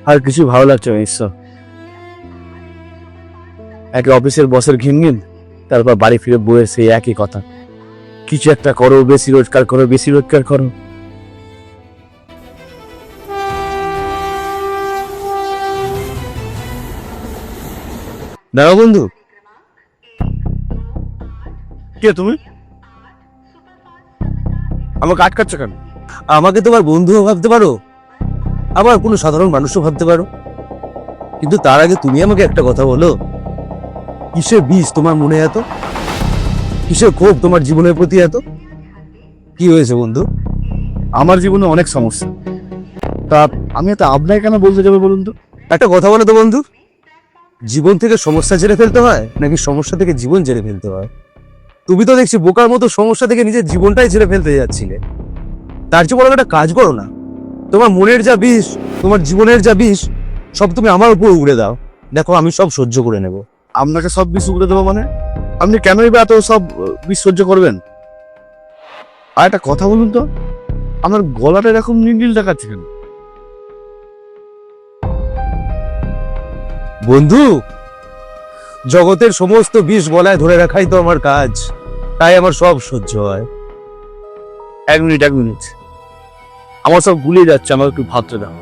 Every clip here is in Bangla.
আর কিছু ভালো লাগছে না ঈশ্বর। একে অফিসের বসের ঘিনঘিন, তারপর বাড়ি ফিরে বউয়ের সেই একই কথা, কিছু একটা করো, বেশি রোজগার করো, বেশি রোজগার করো। দাঁড়াও বন্ধু, কে তুমি? আমাকে আটকাচ্ছ কেন? আমাকে তোমার বন্ধুও ভাবতে পারো, আবার কোনো সাধারণ মানুষও ভাবতে পারো, কিন্তু তার আগে তুমি আমাকে একটা কথা বলো, কিসের বিষ তোমার মনে এত? কিসের ক্ষোভ তোমার জীবনের প্রতি এত? কি হয়েছে বন্ধু? আমার জীবনে অনেক সমস্যা, তা আমি এত আপনাকে কেন বলতে যাবো বলুন তো? একটা কথা বলো তো বন্ধু, জীবন থেকে সমস্যা ঝেড়ে ফেলতে হয় নাকি সমস্যা থেকে জীবন ঝেড়ে ফেলতে হয়? তুমি তো দেখছি বোকার মতো সমস্যা থেকে নিজের জীবনটাই ঝেড়ে ফেলতে যাচ্ছিলে। তার চেয়ে বড় একটা কাজ করো না, তোমার মনের যা বিষ, তোমার জীবনের যা বিষ, সব তুমি আমার উপর উড়ে দাও, দেখো আমি সব সহ্য করে নেব। আপনাকে সব বিষ উড়ে দেবো মানে? আপনি কেনই বা এত সব বিষ সহ্য করবেন? আর একটা কথা বলুন তো, আমার গলাটা এরকম নীল দেখাচ্ছে কেন? বন্ধু, জগতের সমস্ত বিষ গলায় ধরে রাখাই তো আমার কাজ, তাই আমার সব সহ্য হয়। এক মিনিট, আমার সব গুলিয়ে যাচ্ছে, আমাকে একটু ভাবতে দাও।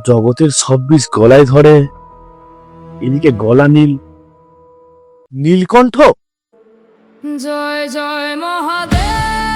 জগতের সব বিষ গলায় ধরে, এদিকে গলা নীল, নীলকণ্ঠ। জয় জয় মহাদেব।